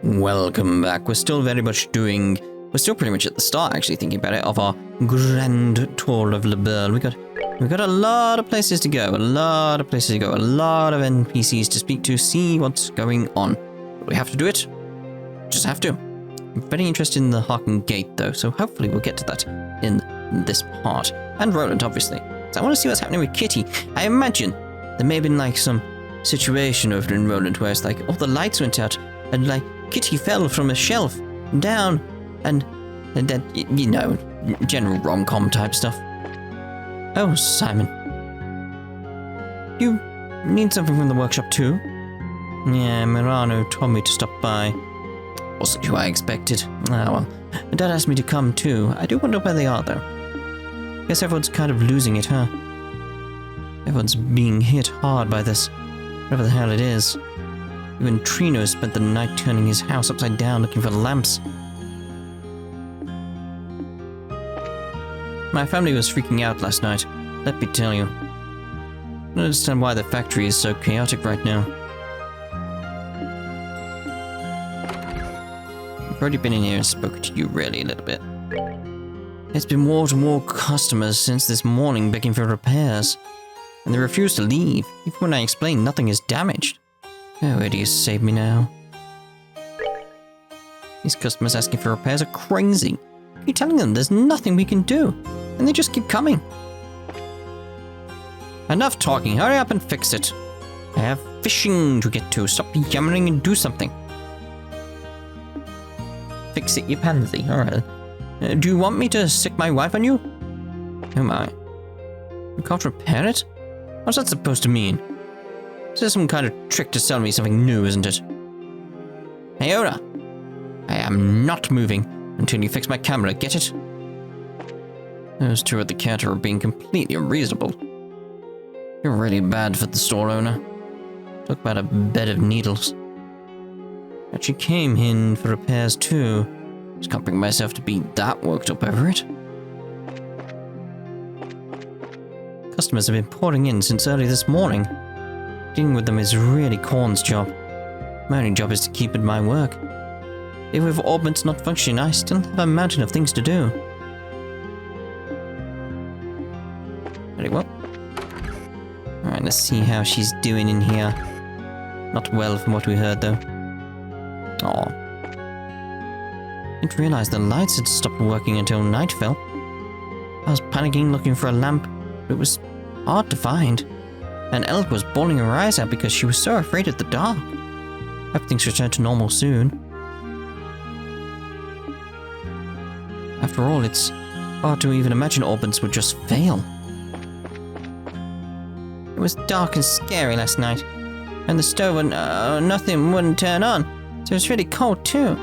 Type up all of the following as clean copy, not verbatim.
Welcome back. We're still pretty much at the start, actually, thinking about it, of our grand tour of Liberl. We got a lot of places to go, a lot of NPCs to speak to, see what's going on. But we have to do it. Just have to. I'm very interested in the Harken Gate, though, so hopefully we'll get to that in this part. And Roland, obviously. So I want to see what's happening with Kitty. I imagine there may have been, like, some situation over in Roland where it's like, all the lights went out, and, like, Kitty fell from a shelf down, and then, you know, general rom-com type stuff. Oh, Simon. You need something from the workshop too? Yeah, Mirano told me to stop by. Wasn't who I expected. Ah, well. Dad asked me to come too. I do wonder where they are, though. Guess everyone's kind of losing it, huh? Everyone's being hit hard by this. Whatever the hell it is. Even Trino spent the night turning his house upside down looking for lamps. My family was freaking out last night, let me tell you. I don't understand why the factory is so chaotic right now. I've already been in here and spoken to you really a little bit. It's been more and more customers since this morning begging for repairs, and they refuse to leave, even when I explain nothing is damaged. Oh, Eddie, save me now. These customers asking for repairs are crazy. You're telling them there's nothing we can do, and they just keep coming. Enough talking, hurry up and fix it. I have fishing to get to, stop yammering and do something. Fix it, you pansy, alright. Do you want me to sick my wife on you? Oh my. You can't repair it? What's that supposed to mean? This is some kind of trick to sell me something new, isn't it? Hey, Oda! I am not moving until you fix my camera, get it? Those two at the counter are being completely unreasonable. You're really bad for the store owner. Talk about a bed of needles. But she came in for repairs too. Just can't bring myself to be that worked up over it. Customers have been pouring in since early this morning. Dealing with them is really Korn's job. My only job is to keep at my work. Even with Orbit's not functioning, I still have a mountain of things to do. Very well. Alright, let's see how she's doing in here. Not well from what we heard, though. Aw. Didn't realize the lights had stopped working until night fell. I was panicking looking for a lamp, but it was hard to find. And Elk was bawling her eyes out because she was so afraid of the dark. Hope things return to normal soon. After all, it's hard to even imagine Orbits would just fail. It was dark and scary last night, and the stove and nothing wouldn't turn on, so it was really cold too.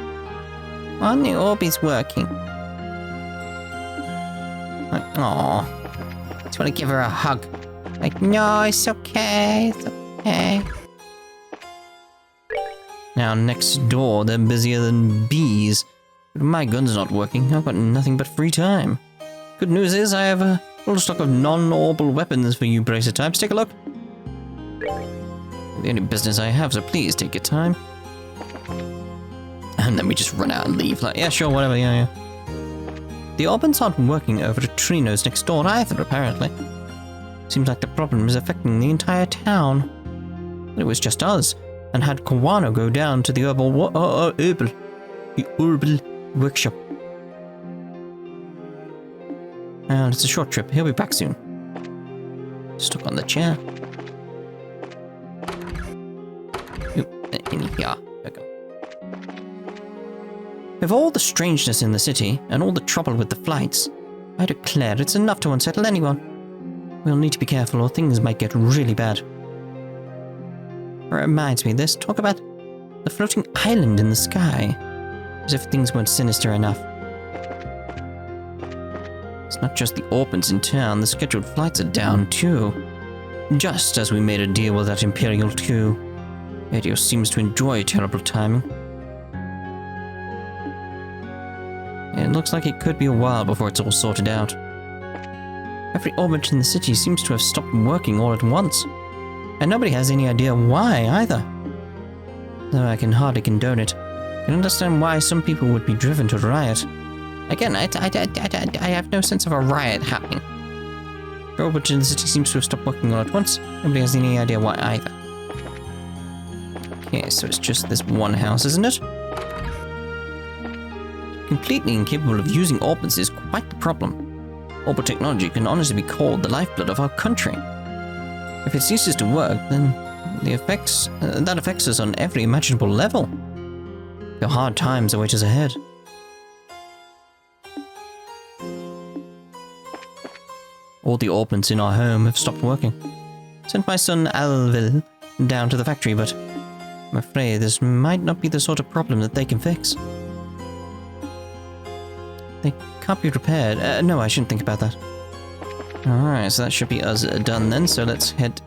Why aren't the Orbeez working? Aww. I just want to give her a hug. Like, no, it's okay, it's okay. Now, next door, they're busier than bees. But my gun's not working, I've got nothing but free time. Good news is, I have a full stock of non-orbital weapons for you bracer types. Take a look. The only business I have, so please take your time. And then we just run out and leave, like, yeah, sure, whatever, yeah. The Orbits aren't working over to Trino's next door either, apparently. Seems like the problem is affecting the entire town. But it was just us, and had Kawano go down to the Ouroborous workshop. And it's a short trip, he'll be back soon. Stuck on the chair. In here, there we go. With all the strangeness in the city, and all the trouble with the flights, I declare it's enough to unsettle anyone. We'll need to be careful or things might get really bad. It reminds me, there's talk about the floating island in the sky. As if things weren't sinister enough. It's not just the Orbits in town, the scheduled flights are down too. Just as we made a deal with that Imperial too. Radio seems to enjoy terrible timing. It looks like it could be a while before it's all sorted out. Every Orbit in the city seems to have stopped working all at once. And nobody has any idea why either. Though I can hardly condone it. I can understand why some people would be driven to riot. Again, I have no sense of a riot happening. Robot in the city seems to have stopped working all at once. Nobody has any idea why either. Okay, so it's just this one house, isn't it? Completely incapable of using orbits is quite the problem. Orbit technology can honestly be called the lifeblood of our country. If it ceases to work, then that affects us on every imaginable level. The hard times await us ahead. All the orbits in our home have stopped working. Sent my son Alvil down to the factory, but I'm afraid this might not be the sort of problem that they can fix. They can't be repaired. No, I shouldn't think about that. Alright, so that should be us done then, so let's head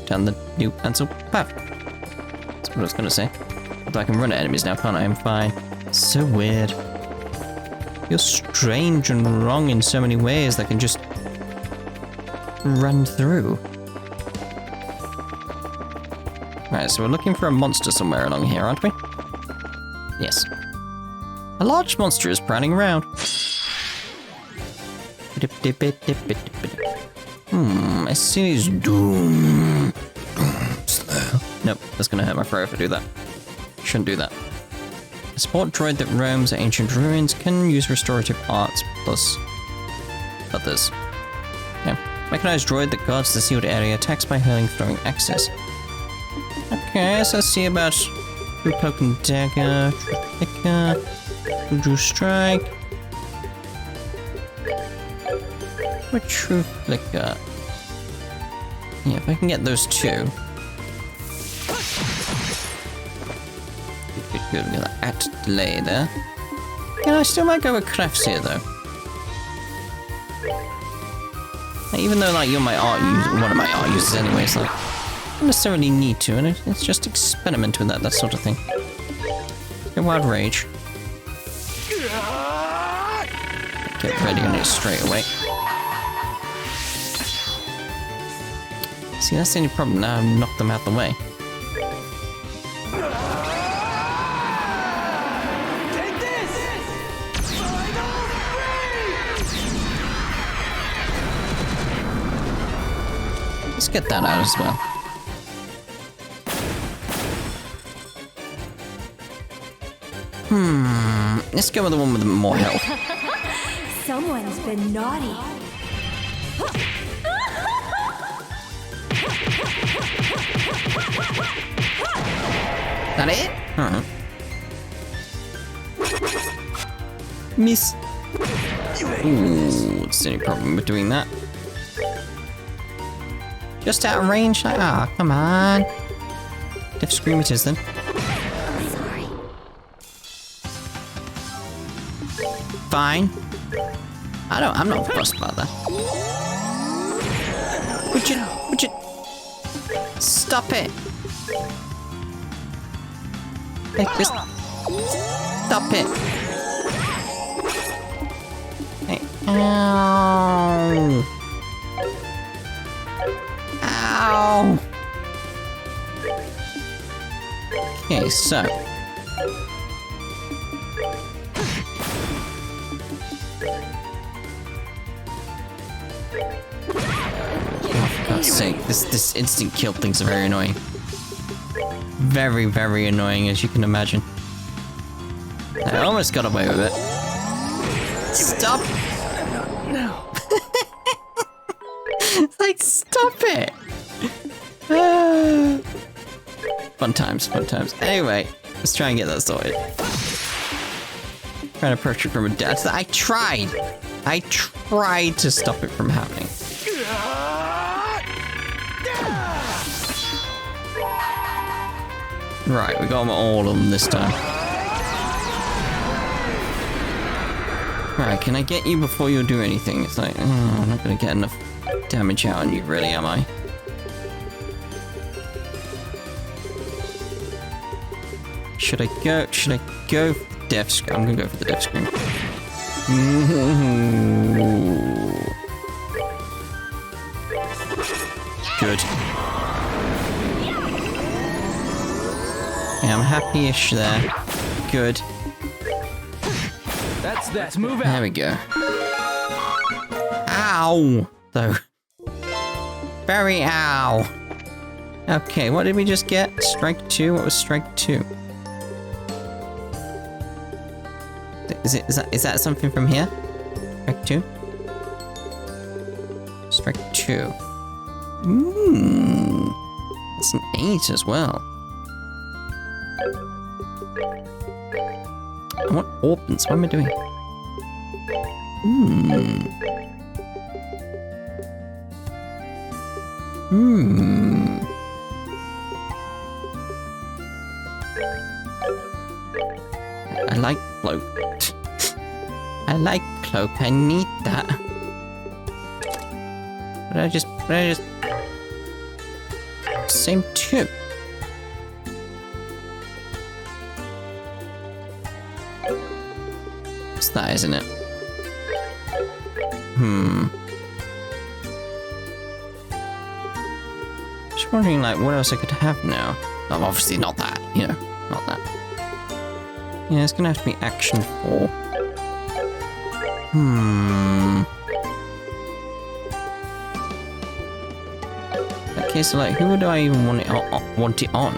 down the new pencil path. That's what I was gonna say. Although I can run at enemies now, can't I? I'm fine. So weird. Feels strange and wrong in so many ways that can just run through. Right, so we're looking for a monster somewhere along here, aren't we? Yes. A large monster is prowling around. I see his doom. Nope, that's gonna hurt my throat if I do that. Shouldn't do that. A support droid that roams ancient ruins can use restorative arts plus others. Yeah. Mechanized droid that guards the sealed area attacks by hurling throwing axes. Okay, so let's see about True Poke and Dagger, True Flicker, True Strike. What True Flicker? Yeah, if I can get those two. Good, we got that act delay there. Yeah, I still might go with crafts here though. Even though like you're my art user, one of my art users anyway, so like, I don't necessarily need to, and it's just experiment with that sort of thing. Get Wild Rage. Get ready on it straight away. See, that's the only problem now. I've knocked them out the way. Let's get that out as well. Let's go with the one with more health. Someone's been naughty. That it? Miss. Ooh, what's the only problem with doing that? Just out of range? Ah, come on. Death Scream it is then. Sorry. Fine. I'm not fussed about that. Would you stop it? Like just stop it. Hey. Ow. Ow. Okay, so. For God's sake, this instant kill thing's very annoying. Very, very annoying, as you can imagine. I almost got away with it. Stop! No. Like, stop it! Fun times, fun times. Anyway, let's try and get that sorted. Trying to approach it from a distance. I tried to stop it from happening. Right, we got them all of them this time. Right, can I get you before you do anything? It's like, oh, I'm not gonna get enough damage out on you, really, am I? Should I go for the death scream? I'm gonna go for the death scream. Good. Okay, I'm happy-ish there. Good. That's move There out. we go. Ow! Though. Very ow. Okay, what did we just get? Strike 2? What was strike 2? Is that something from here? Strike 2? Strike 2. Mmm. It's an 8 as well. I want orbits. What am I doing? I like cloak. I like cloak. I need that. But I just same 2. It's that, isn't it? Just wondering, like, what else I could have now. Oh, obviously not that, you know, not that. Yeah, it's gonna have to be action 4. Okay, so like, who would I even want it on?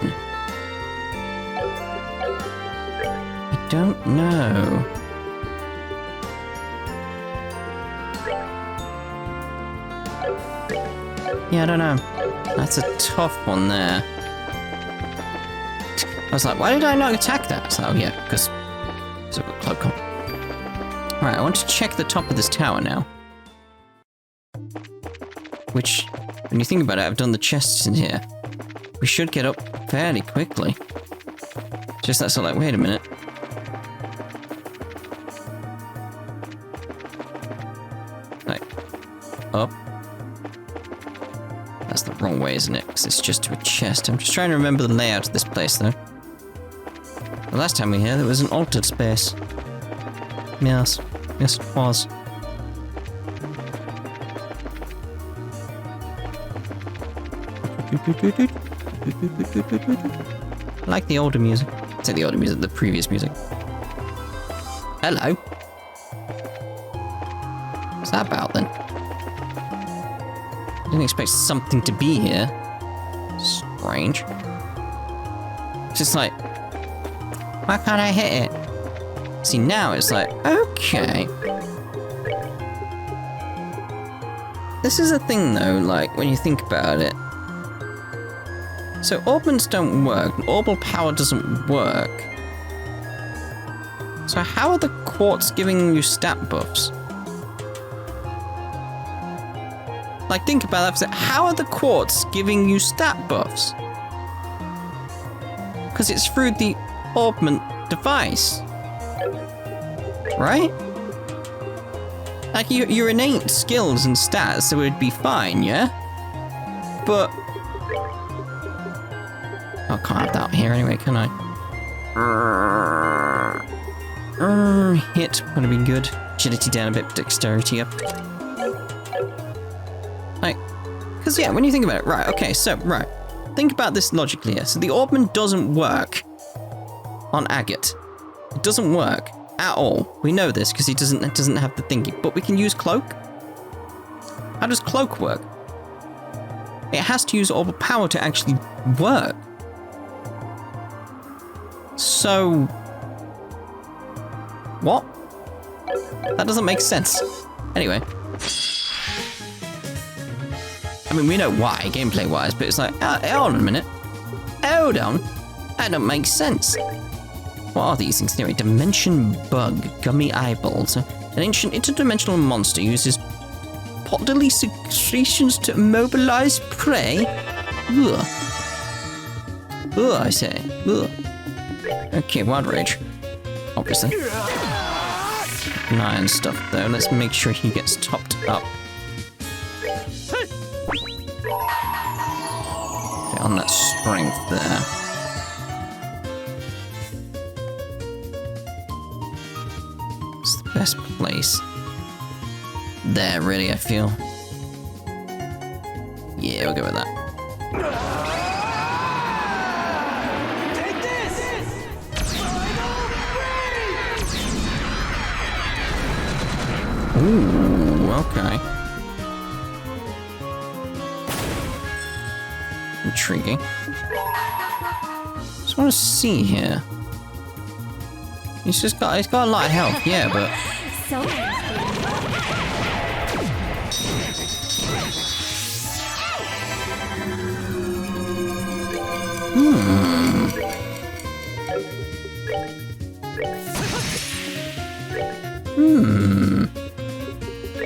I don't know. Yeah, I don't know. That's a tough one there. I was like, why did I not attack that? It's like, oh yeah, because I've got cloak on. Right, I want to check the top of this tower now. Which, when you think about it, I've done the chests in here. We should get up fairly quickly. Just that's like, wait a minute. Like, up. That's the wrong way, isn't it? Because it's just to a chest. I'm just trying to remember the layout of this place, though. The last time we were here, there was an altered space. Yes. Yes, it was. I like the older music. I say the older music, the previous music. Hello. What's that about, then? I didn't expect something to be here. Strange. It's just like, why can't I hit it? See, now it's like, okay. This is a thing, though, like, when you think about it. So, orbments don't work. Orbal power doesn't work. So, how are the quartz giving you stat buffs? Like, think about that. How are the quartz giving you stat buffs? Because it's through the orbment device. Right? Like, your innate skills and stats, so it'd be fine, yeah? But... I can't have that here anyway, can I? Hit, gonna be good. Agility down a bit, dexterity up. Like, because yeah, when you think about it, right, okay, so, right. Think about this logically here. So the orbment doesn't work on Agate. It doesn't work at all. We know this because he doesn't have the thingy, but we can use cloak. How does cloak work? It has to use orbital power to actually work. So, what? That doesn't make sense. Anyway. I mean, we know why, gameplay-wise, but it's like, hold on a minute. Hold on. That don't make sense. What are these things anyway? Dimension bug, gummy eyeballs. An ancient interdimensional monster uses bodily secretions to immobilize prey. Ugh. Ugh, I say. Ugh. Okay, wild rage. Obviously. Nine stuff though. Let's make sure he gets topped up. Okay, on that strength there. It's the best place. There, really, I feel. Yeah, we'll go with that. Take this! Ooh, okay. Intriguing. Just want to see here. He's got a lot of health, yeah, but Someone's been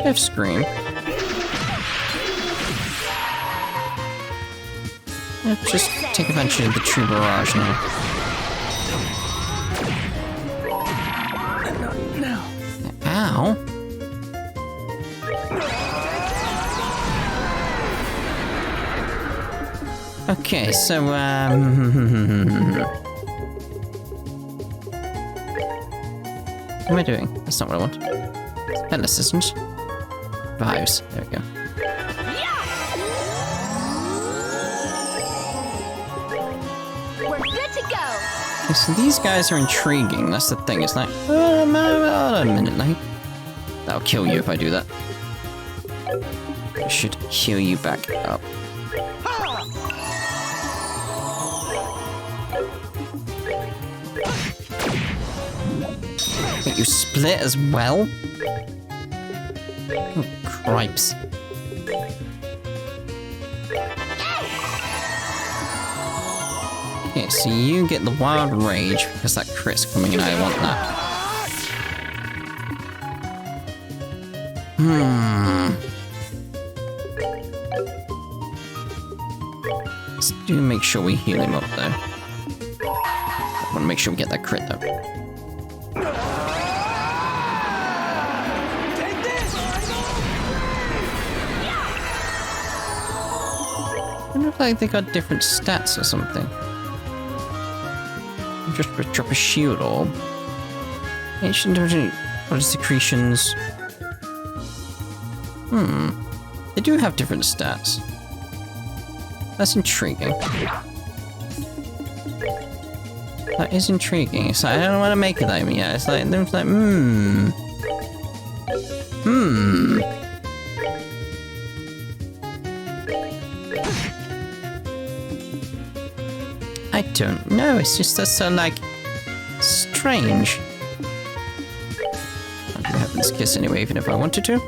Death Scream. Let's just take advantage of the true barrage now. Ow. Okay, so, what am I doing? That's not what I want. Spell assistant. Vibes. There we go. We're good to go. Okay, so these guys are intriguing. That's the thing. It's like, a minute, like, that'll kill you if I do that. I should heal you back up. Wait, you split as well? Oh, cripes. Okay, so you get the wild rage because that crit's coming in. I want that. Let's do make sure we heal him up though. I want to make sure we get that crit though. I wonder if like, they got different stats or something. Just drop a shield orb. Ancient body secretions. They do have different stats. That's intriguing. That is intriguing. So I don't know what to make of that yet. It's like, there's like, I don't know. It's just that's so like strange. I can have this kiss anyway, even if I wanted to.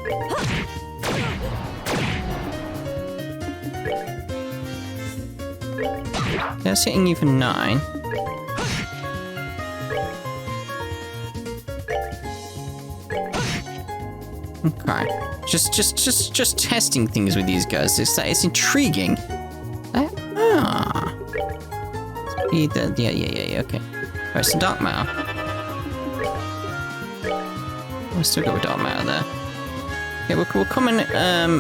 That's hitting you for 9. Okay. Just testing things with these guys. It's intriguing. Yeah, okay. Alright, so Dark Matter. We'll still go with Dark Matter there. Okay, we'll come in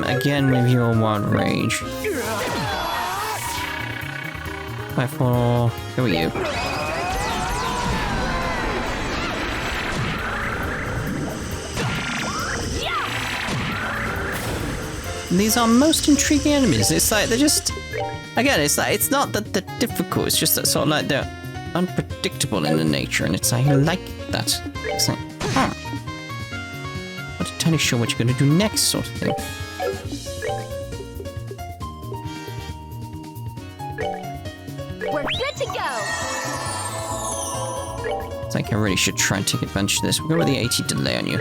again with your Wild Rage. 5-4. Who are you? These are most intriguing enemies. It's like they're just, again, it's like it's not that they're difficult. It's just that sort of like they're unpredictable in their nature, and it's like I like that. It's like, I'm not entirely sure what you're going to do next, sort of thing. We're good to go. It's like I really should try and take advantage of this. We'll go with the 80 delay on you.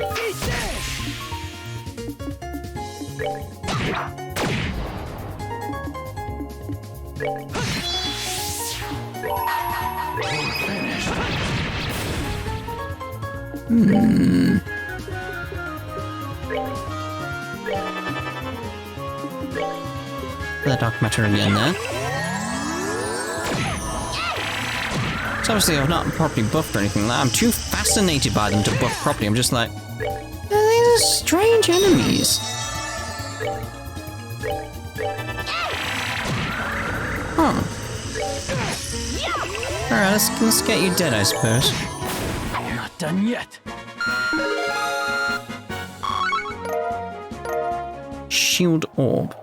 The Dark Matter again there. So obviously I've not properly buffed or anything like that. I'm too fascinated by them to buff properly. I'm just like, these are strange enemies. Huh. Alright, let's get you dead, I suppose. Not done yet. Shield Orb.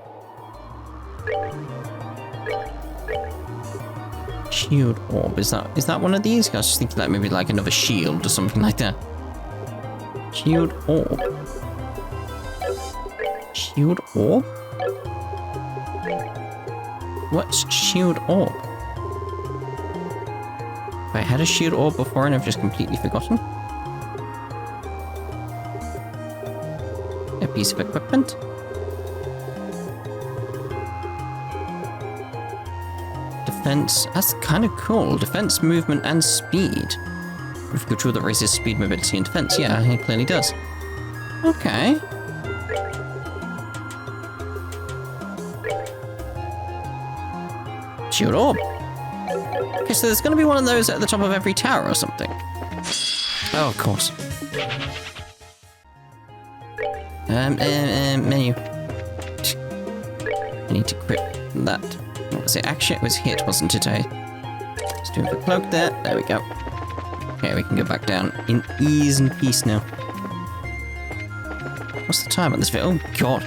Shield Orb, is that one of these? I was just thinking like maybe like another shield or something like that. Shield Orb. Shield orb? What's shield orb? Have I had a shield orb before and I've just completely forgotten? A piece of equipment? Defense. That's kind of cool. Defense, movement, and speed. If you that raises speed, mobility, and defense. Yeah, it clearly does. Okay. Shield orb. Okay, so there's going to be one of those at the top of every tower or something. Oh, of course. Menu. I need to grip that. What was it? Actually, it was hit, wasn't it? Let's do a cloak there. There we go. Okay, we can go back down in ease and peace now. What's the time on this video? Oh, God.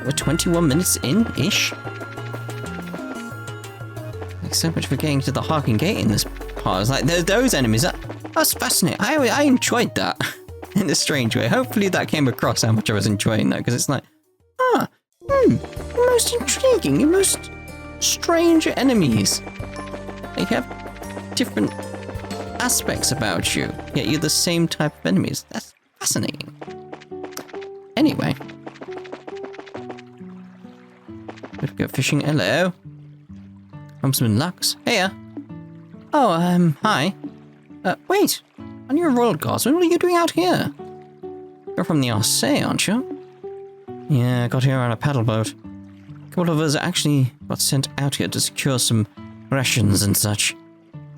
We're 21 minutes in-ish. Thanks so much for getting to the Harking Gate in this part. It's like, there's those enemies. That's fascinating. I enjoyed that in a strange way. Hopefully that came across how much I was enjoying that, because it's like, most intriguing, most strange enemies. They have different aspects about you, yet you're the same type of enemies. That's fascinating. Anyway. Gotta go fishing. Hello. Homesman Lux. Heya. Oh, hi. Wait. On your royal guardsman, what are you doing out here? You're from the Arcee, aren't you? Yeah, I got here on a paddle boat. A couple of us actually got sent out here to secure some rations and such.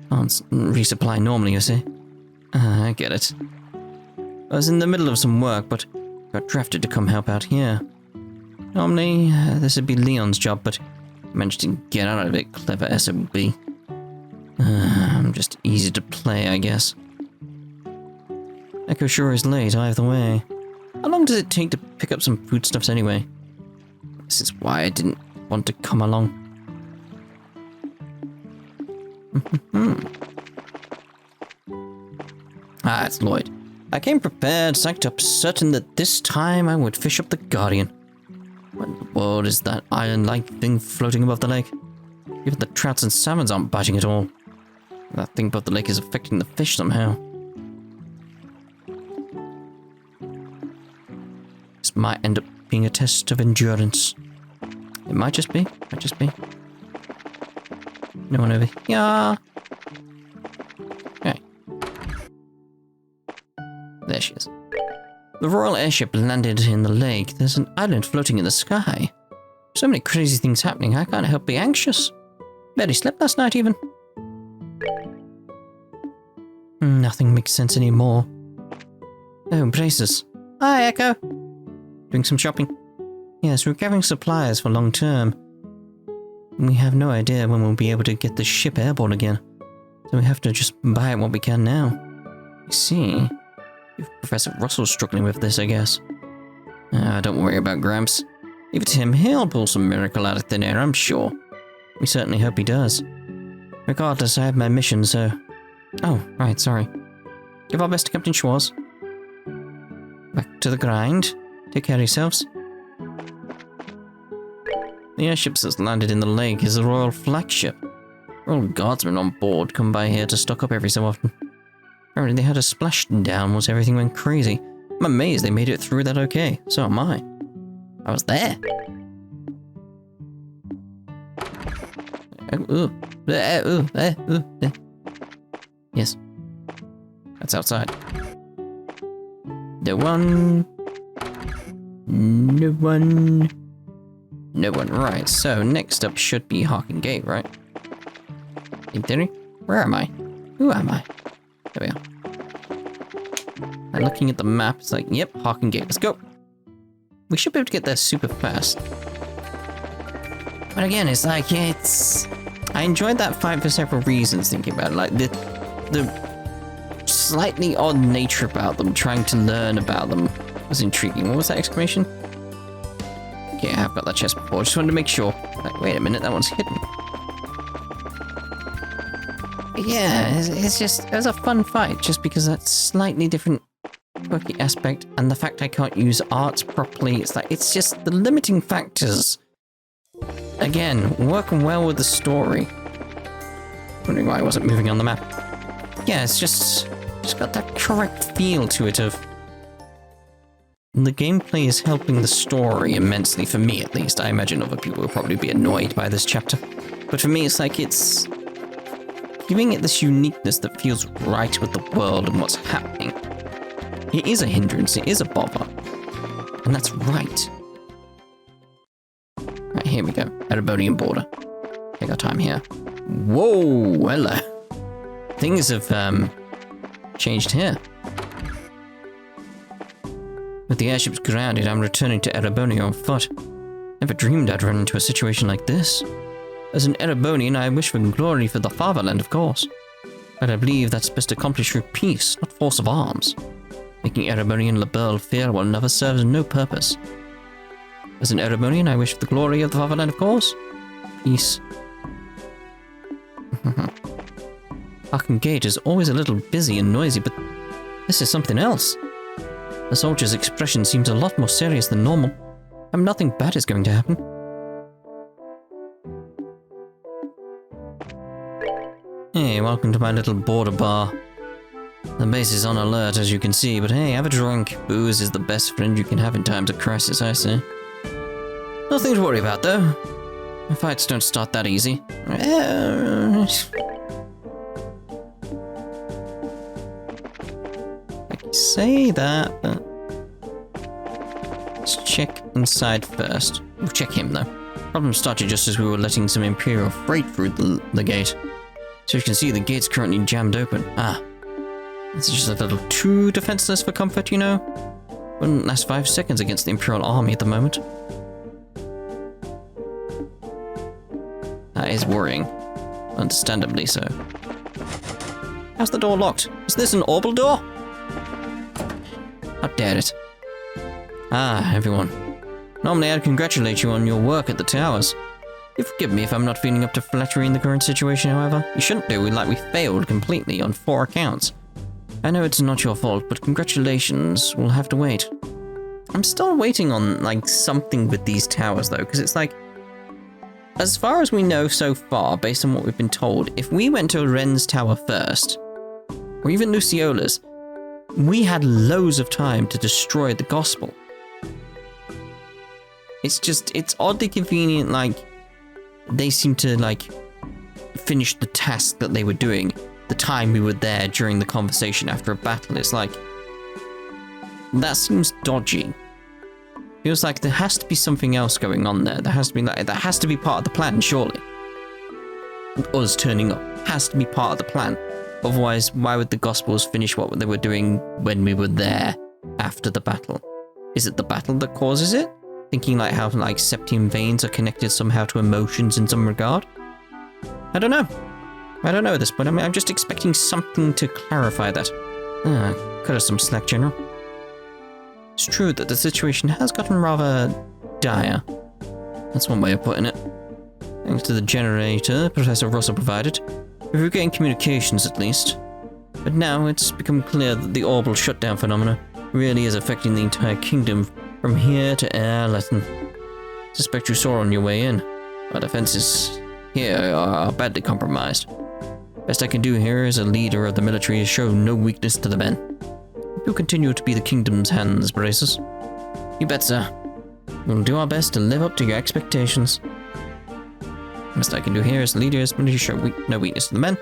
Can't resupply normally, you see. I get it. I was in the middle of some work, but got drafted to come help out here. Normally, this would be Leon's job, but I managed to get out of it. Clever SOB. I'm just easy to play, I guess. Echo sure is late, either way. How long does it take to pick up some foodstuffs anyway? This is why I didn't want to come along. It's Lloyd. I came prepared, psyched up, certain that this time I would fish up the Guardian. What in the world is that island-like thing floating above the lake? Even the trouts and salmons aren't biting at all. That thing above the lake is affecting the fish somehow. This might end up being a test of endurance. It might just be. Might just be. No one over here. Okay. There she is. The royal airship landed in the lake. There's an island floating in the sky. So many crazy things happening, I can't help be anxious. Barely slept last night even. Nothing makes sense anymore. Oh, braces. Hi, Echo. Doing some shopping? Yes, we're gathering supplies for long term. We have no idea when we'll be able to get the ship airborne again. So we have to just buy what we can now. I see. Professor Russell's struggling with this, I guess. Don't worry about Gramps. Leave it to him, he'll pull some miracle out of thin air, I'm sure. We certainly hope he does. Regardless, I have my mission, so... Oh, right, sorry. Give our best to Captain Schwartz. Back to the grind. Take care of yourselves. The airship that's landed in the lake is the royal flagship. Royal guardsmen on board come by here to stock up every so often. Apparently they had a splashdown once everything went crazy. I'm amazed they made it through that okay. So am I. I was there. Yes. That's outside. No one. No one. No one. Right, so next up should be Harking Gate, right? In theory? Where am I? Who am I? There we are. And looking at the map, it's like, yep, Harking Gate. Let's go. We should be able to get there super fast. But again, it's like, it's... I enjoyed that fight for several reasons, thinking about it. Like, the slightly odd nature about them, trying to learn about them was intriguing. What was that exclamation? Okay, I have got that chest before. Just wanted to make sure. Like, wait a minute, that one's hidden. Yeah, it's just, it was a fun fight, just because that's slightly different quirky aspect, and the fact I can't use arts properly. It's like, it's just the limiting factors. Again, working well with the story. Wondering why I wasn't moving on the map. Yeah, it's just got that correct feel to it of... The gameplay is helping the story immensely, for me at least. I imagine other people will probably be annoyed by this chapter. But for me, it's like it's giving it this uniqueness that feels right with the world and what's happening. It is a hindrance, it is a bother. And that's right. Right, here we go. Erebonian border. Take our time here. Whoa, hello. Things have changed here. With the airships grounded, I'm returning to Erebonia on foot. Never dreamed I'd run into a situation like this. As an Erebonian, I wish for glory for the fatherland, of course. But I believe that's best accomplished through peace, not force of arms. Making Erebonia and Liberl fear one another serves no purpose. As an Erebonian, I wish for the glory of the fatherland, of course. Peace. Arkham Gate is always a little busy and noisy, but this is something else. The soldier's expression seems a lot more serious than normal. Nothing bad is going to happen. Hey, welcome to my little border bar. The base is on alert, as you can see, but hey, have a drink. Booze is the best friend you can have in times of crisis, I say. Nothing to worry about, though. Fights don't start that easy. I can say that, but... Let's check inside first. We'll check him, though. Problem started just as we were letting some Imperial freight through the gate. So you can see the gate's currently jammed open. It's just a little too defenseless for comfort, you know? Wouldn't last 5 seconds against the Imperial army at the moment. That is worrying. Understandably so. How's the door locked? Is this an orbital door? How dare it? Everyone. Normally I'd congratulate you on your work at the towers. You forgive me if I'm not feeling up to flattery in the current situation, however. You shouldn't do like we failed completely on 4 accounts. I know it's not your fault, but congratulations. We'll have to wait. I'm still waiting on, like, something with these towers, though, because it's like... As far as we know so far, based on what we've been told, if we went to Ren's tower first, or even Luciola's, we had loads of time to destroy the gospel. It's oddly convenient, like, they seem to, like, finish the task that they were doing the time we were there during the conversation after a battle. It's like, that seems dodgy. Feels like there has to be something else going on there. There has to be, like, that has to be part of the plan, surely. Us turning up has to be part of the plan. Otherwise, why would the Gospels finish what they were doing when we were there after the battle? Is it the battle that causes it? Thinking like how like septium veins are connected somehow to emotions in some regard? I don't know. I don't know at this point. I mean, I'm just expecting something to clarify that. Cut us some slack, General. It's true that the situation has gotten rather dire. That's one way of putting it. Thanks to the generator Professor Russell provided, we were getting communications at least. But now it's become clear that the orbital shutdown phenomena really is affecting the entire kingdom from here to Airleton. Suspect you saw on your way in. Our defenses here are badly compromised. Best I can do here as a leader of the military is show no weakness to the men. You'll continue to be the kingdom's hands, Braces. You bet, sir. We'll do our best to live up to your expectations. Best I can do here as leader is to show no weakness to the men.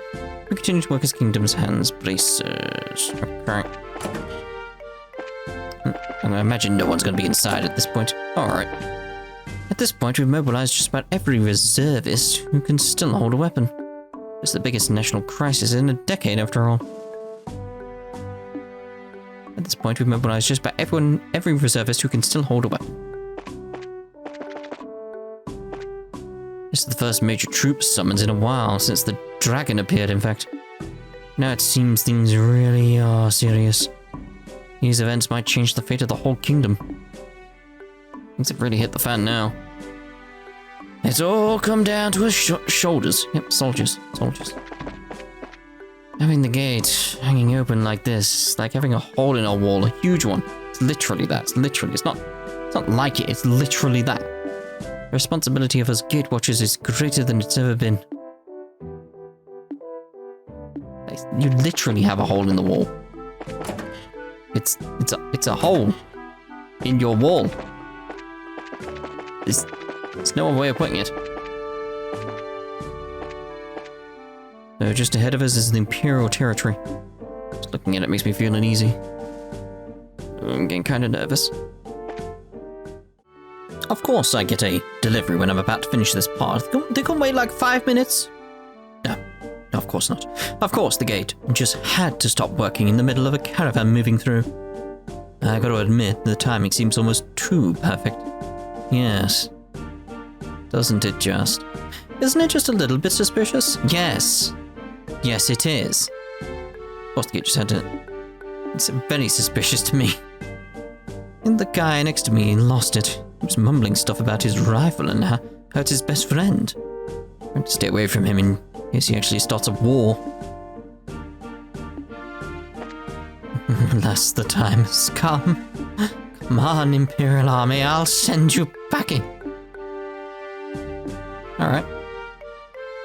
We continue to work as kingdom's hands, Braces. Okay. I imagine no one's going to be inside at this point. Alright. At this point, we've mobilized just about every reservist who can still hold a weapon. It's the biggest national crisis in a decade, after all. At this point, we've mobilized just about every reservist who can still hold a weapon. This is the first major troop summons in a while, since the dragon appeared, in fact. Now it seems things really are serious. These events might change the fate of the whole kingdom. Things have really hit the fan now. It's all come down to his shoulders. Yep, soldiers. Having the gate hanging open like this, like having a hole in a wall, a huge one. It's literally that. It's literally. It's not like it. It's literally that. The responsibility of us gate watchers is greater than it's ever been. You literally have a hole in the wall. It's a hole in your wall. There's no other way of putting it. So just ahead of us is the Imperial territory. Just looking at it makes me feel uneasy. I'm getting kind of nervous. Of course I get a delivery when I'm about to finish this part. They can wait like 5 minutes. No, of course not. Of course the gate just had to stop working in the middle of a caravan moving through. I gotta admit, the timing seems almost too perfect. Yes. Doesn't it just? Isn't it just a little bit suspicious? Yes. Yes, it is. Of course the gate just had to... It's very suspicious to me. And the guy next to me lost it. He was mumbling stuff about his rifle and how it's his best friend. I have to stay away from him in case he actually starts a war. Alas, the time has come. Come on, Imperial Army, I'll send you packing. Alright.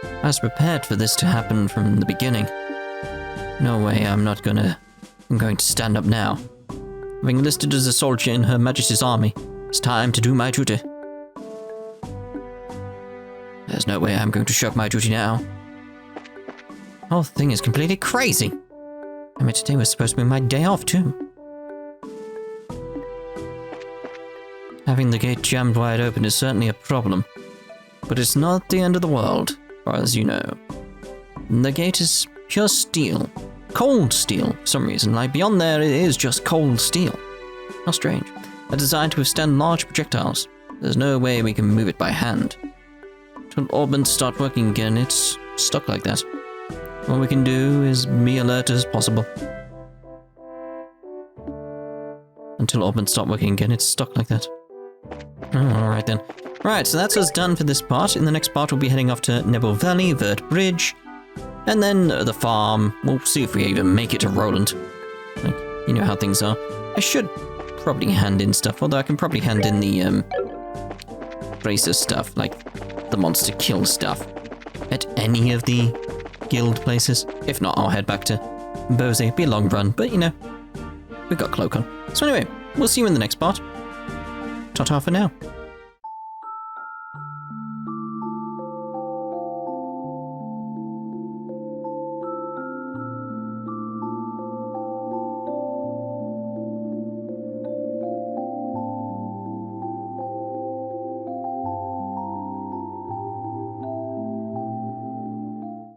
I was prepared for this to happen from the beginning. No way, I'm going to stand up now. Having enlisted as a soldier in Her Majesty's army, it's time to do my duty. There's no way I'm going to shirk my duty now. The whole thing is completely crazy. I mean, today was supposed to be my day off, too. Having the gate jammed wide open is certainly a problem, but it's not the end of the world, as far as you know. The gate is pure steel. Cold steel, for some reason. Like, beyond there, it is just cold steel. How strange. Designed to withstand large projectiles. There's no way we can move it by hand. Until orbits start working again, it's stuck like that. All we can do is be alert as possible. Until orbits start working again, it's stuck like that. Alright then. Right, so that's us done for this part. In the next part, we'll be heading off to Nebo Valley, Vert Bridge, and then the farm. We'll see if we even make it to Roland. Like, you know how things are. I should probably hand in stuff, although I can probably hand in the bracer stuff, like the monster kill stuff, at any of the guild places. If not, I'll head back to Bose. It'll be a long run, but you know, we've got Cloak on. So anyway, we'll see you in the next part. Ta-ta for now.